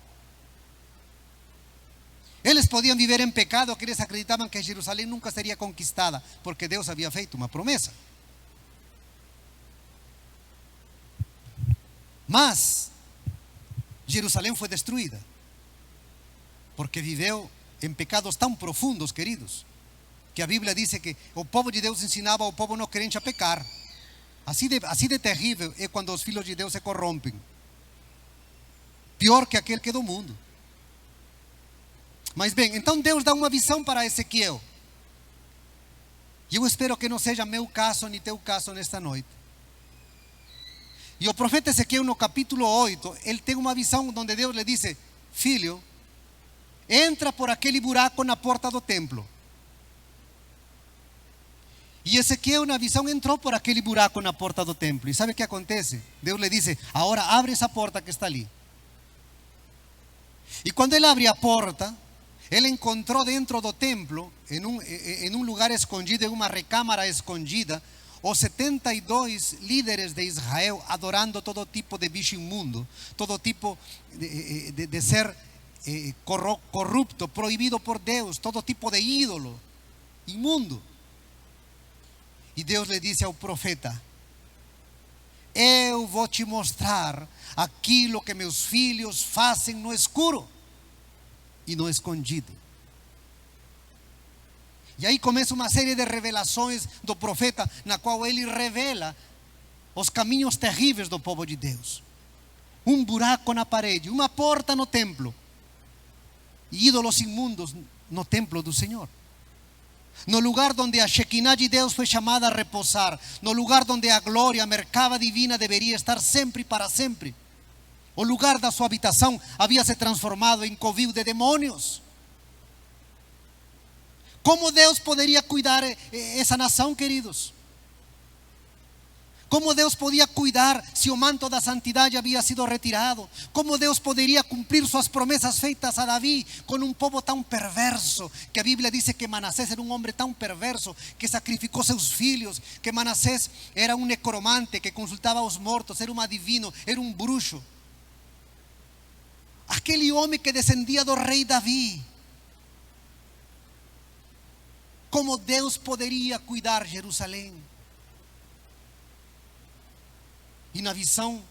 Eles podiam viver em pecado, que eles acreditavam que Jerusalém nunca seria conquistada, porque Deus havia feito uma promessa. Mas Jerusalém foi destruída, porque viveu em pecados tão profundos, queridos, que a Bíblia diz que o povo de Deus ensinava ao povo não crente a pecar. Assim de terrível é quando os filhos de Deus se corrompem. Pior que aquele que é do mundo. Mas bem, então Deus dá uma visão para Ezequiel. E eu espero que não seja meu caso nem teu caso nesta noite. E o profeta Ezequiel, no capítulo 8, ele tem uma visão onde Deus lhe diz: filho, entra por aquele buraco na porta do templo. E Ezequiel, na visão, entrou por aquele buraco na porta do templo. E sabe o que acontece? Deus lhe disse: agora abre essa porta que está ali. E quando ele abre a porta, ele encontrou dentro do templo, em um lugar escondido, em uma recâmara escondida, os 72 líderes de Israel adorando todo tipo de bicho imundo, todo tipo de ser corrupto, proibido por Deus, todo tipo de ídolo imundo. E Deus lhe disse ao profeta: eu vou te mostrar aquilo que meus filhos fazem no escuro e no escondido. E aí começa uma série de revelações do profeta, na qual ele revela os caminhos terríveis do povo de Deus. Um buraco na parede, uma porta no templo, e ídolos imundos no templo do Senhor. No lugar onde a Shekinah de Deus foi chamada a repousar, no lugar onde a glória, a mercaba divina deveria estar sempre e para sempre. O lugar da sua habitação havia se transformado em covil de demônios. Como Deus poderia cuidar essa nação, queridos? Como Deus podia cuidar se o manto da santidade havia sido retirado? Como Deus poderia cumprir suas promessas feitas a Davi com um povo tão perverso? Que a Bíblia diz que Manassés era um homem tão perverso que sacrificou seus filhos, que Manassés era um necromante que consultava os mortos, era um adivino, era um bruxo. Aquele homem que descendia do rei Davi. Como Deus poderia cuidar de Jerusalém? E na visão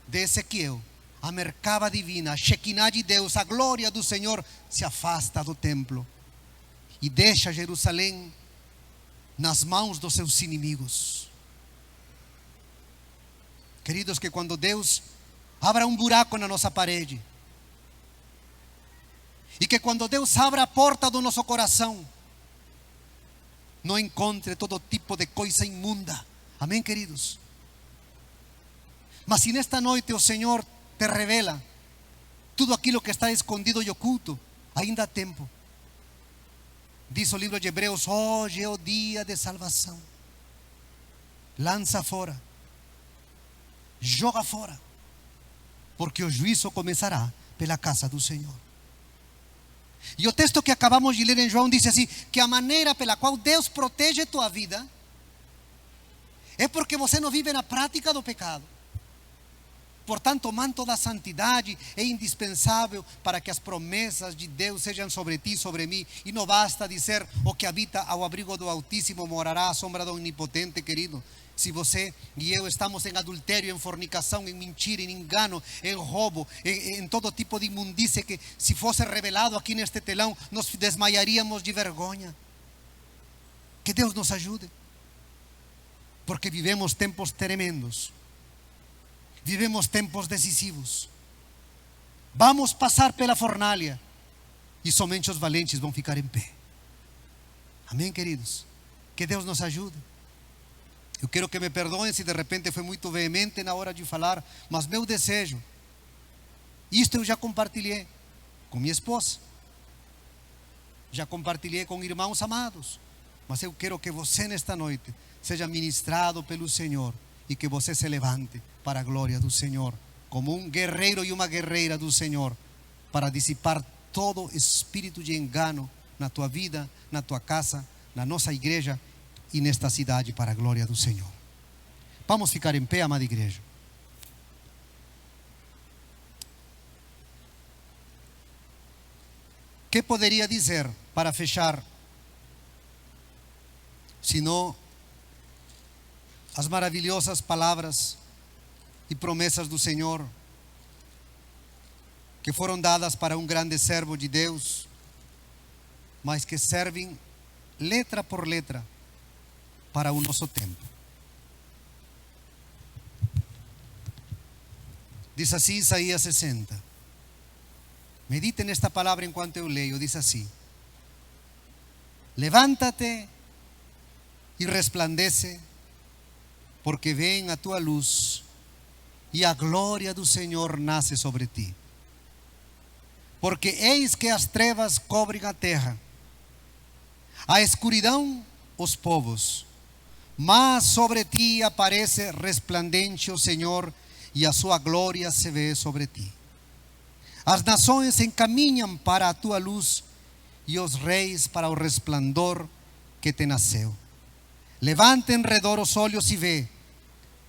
de Ezequiel, a mercaba divina, a Shekinah de Deus, a glória do Senhor se afasta do templo e deixa Jerusalém nas mãos dos seus inimigos. Queridos, que quando Deus abra um buraco na nossa parede, e que quando Deus abra a porta do nosso coração, não encontre todo tipo de coisa imunda. Amém, queridos? Mas se nesta noite o Senhor te revela tudo aquilo que está escondido e oculto, ainda há tempo. Diz o livro de Hebreus: hoje é o dia de salvação. Lança fora, joga fora, porque o juízo começará pela casa do Senhor. E o texto que acabamos de ler em João diz assim: que a maneira pela qual Deus protege tua vida é porque você não vive na prática do pecado. Portanto, o manto da santidade é indispensável para que as promessas de Deus sejam sobre ti e sobre mim. E não basta dizer: o que habita ao abrigo do Altíssimo morará à sombra do Onipotente, querido. Se você e eu estamos em adultério, em fornicação, em mentira, em engano, em roubo, em todo tipo de imundície, que se fosse revelado aqui neste telão, nos desmaiaríamos de vergonha. Que Deus nos ajude, porque vivemos tempos tremendos, vivemos tempos decisivos. Vamos passar pela fornalha e somente os valentes vão ficar em pé. Amém, queridos? Que Deus nos ajude. Eu quero que me perdoem se de repente foi muito veemente na hora de falar, mas meu desejo, isto eu já compartilhei com minha esposa, já compartilhei com irmãos amados, mas eu quero que você nesta noite seja ministrado pelo Senhor e que você se levante para a glória do Senhor, como um guerreiro e uma guerreira do Senhor, para dissipar todo espírito de engano na tua vida, na tua casa, na nossa igreja e nesta cidade, para a glória do Senhor. Vamos ficar em pé, amada igreja. Que poderia dizer para fechar, senão as maravilhosas palavras e promessas do Senhor, que foram dadas para um grande servo de Deus, mas que servem letra por letra para o nosso tempo. Diz assim Isaías 60. Medite nesta palavra enquanto eu leio. Diz assim: levántate e resplandece, porque vem a tua luz e a glória do Senhor nasce sobre ti. Porque eis que as trevas cobrem a terra, a escuridão os povos, mas sobre ti aparece resplandente o Senhor, e a sua glória se vê sobre ti. As nações se encaminham para a tua luz e os reis para o resplandor que te nasceu. Levanta em redor os olhos e vê,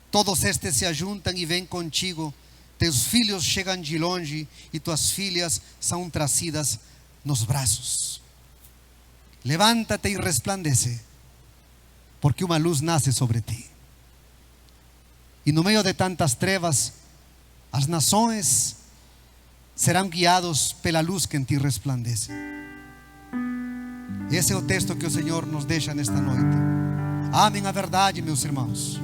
todos estes se ajuntam e vêm contigo. Teus filhos chegam de longe e tuas filhas são trazidas nos braços. Levanta-te e resplandece, porque uma luz nasce sobre ti. E no meio de tantas trevas, as nações serão guiados pela luz que em ti resplandece. Esse é o texto que o Senhor nos deixa nesta noite. Amem a verdade, meus irmãos.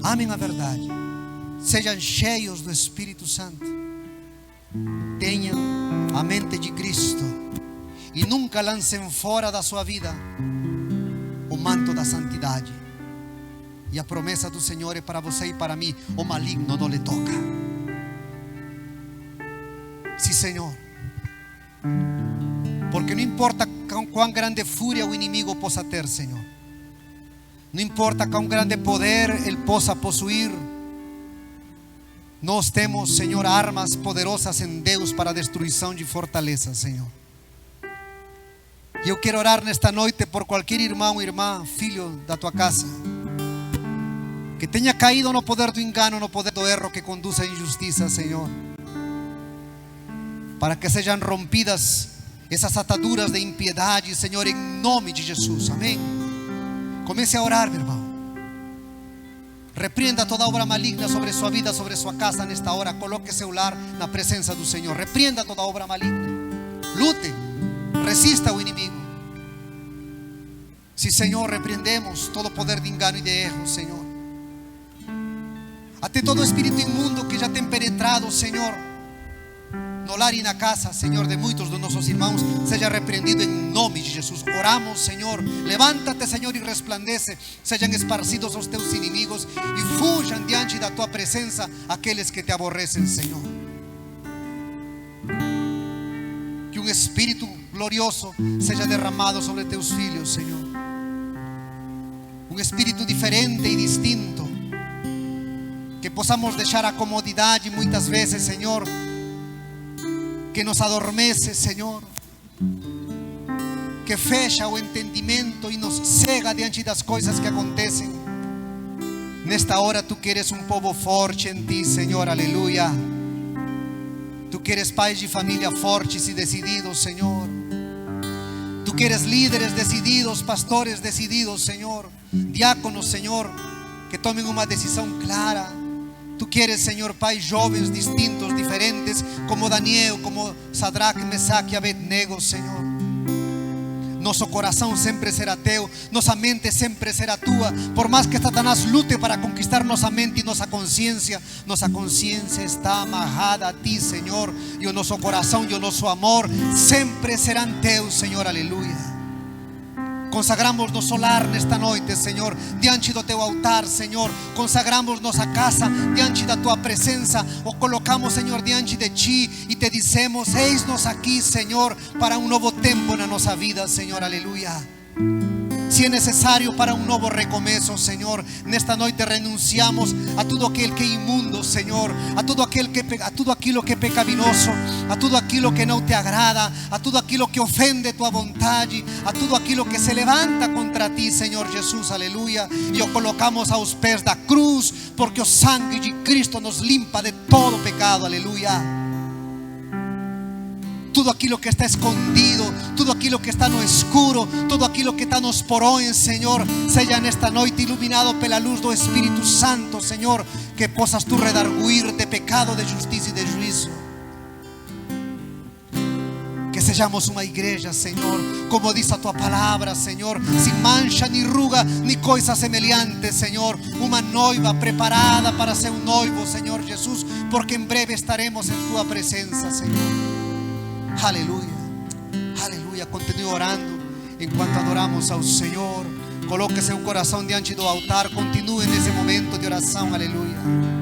Amem a verdade. Sejam cheios do Espírito Santo. Tenham a mente de Cristo. E nunca lancem fora da sua vida o manto da santidade. E a promessa do Senhor é para você e para mim: o maligno não lhe toca. Sim, Senhor. Porque não importa quão grande fúria o inimigo possa ter, Senhor. Não importa quão grande poder ele possa possuir. Nós temos, Senhor, armas poderosas em Deus para a destruição de fortalezas, Senhor. E eu quero orar nesta noite por qualquer irmão, irmã, filho da tua casa, que tenha caído no poder do engano, no poder do erro que conduz à injustiça, Senhor. Para que sejam rompidas essas ataduras de impiedade, Senhor, em nome de Jesus, amém. Comece a orar, meu irmão. Repreenda toda obra maligna sobre sua vida, sobre sua casa nesta hora. Coloque seu lar na presença do Senhor. Repreenda toda obra maligna. Lute, resista ao inimigo. Sim, Senhor, repreendemos todo poder de engano e de erro, Senhor. Até todo espírito imundo que já tem penetrado, Senhor, no lar e na casa, Senhor, de muitos dos nossos irmãos, seja repreendido em nome de Jesus. Oramos, Senhor. Levanta-te, Senhor, e resplandece. Sejam esparcidos os teus inimigos e fujam diante da tua presença aqueles que te aborrecem, Senhor. Que um Espírito glorioso seja derramado sobre teus filhos, Senhor. Um Espírito diferente e distinto. Que possamos deixar a comodidade muitas vezes, Senhor, que nos adormece, Senhor, que fecha o entendimento e nos cega diante das coisas que acontecem. Nesta hora tu queres um povo forte em ti, Senhor, aleluia. Tu queres pais de família fortes e decididos, Senhor. Tu queres líderes decididos, pastores decididos, Senhor. Diáconos, Senhor, que tomem uma decisão clara. Tu queres, Senhor, pais jovens, distintos, diferentes, como Daniel, como Sadraque, Mesaque e Abednego, Senhor. Nosso coração sempre será teu, nossa mente sempre será tua. Por mais que Satanás lute para conquistar nossa mente e nossa consciência está amarrada a ti, Senhor. E o nosso coração e o nosso amor sempre serão teus, Senhor, aleluia. Consagramos nosso lar nesta noite, Senhor, diante do teu altar, Senhor. Consagramos nossa casa diante da tua presença. O colocamos, Senhor, diante de ti e te dizemos: eis-nos aqui, Senhor, para um novo tempo na nossa vida, Senhor, aleluia. Se é necessário para um novo recomeço, Senhor, nesta noite renunciamos a tudo aquilo que é imundo, Senhor, a tudo aquilo que é pecaminoso, a tudo aquilo que não te agrada, a tudo aquilo que ofende tua vontade, a tudo aquilo que se levanta contra ti, Senhor Jesus, aleluia. E o colocamos aos pés da cruz, porque o sangue de Cristo nos limpa de todo pecado, aleluia. Tudo aquilo que está escondido, tudo aquilo que está no escuro, tudo aquilo que está nos porões, Senhor, seja nesta noite iluminado pela luz do Espírito Santo, Senhor. Que possas tu redarguir de pecado, de justiça e de juízo. Que sejamos uma igreja, Senhor, como diz a tua palavra, Senhor, sem mancha, ni ruga, ni coisa semelhante, Senhor. Uma noiva preparada para ser um noivo, Senhor Jesus, porque em breve estaremos em tua presença, Senhor. Aleluia, aleluia. Continue orando enquanto adoramos ao Senhor. Coloque seu coração diante do altar. Continue nesse momento de oração, aleluia.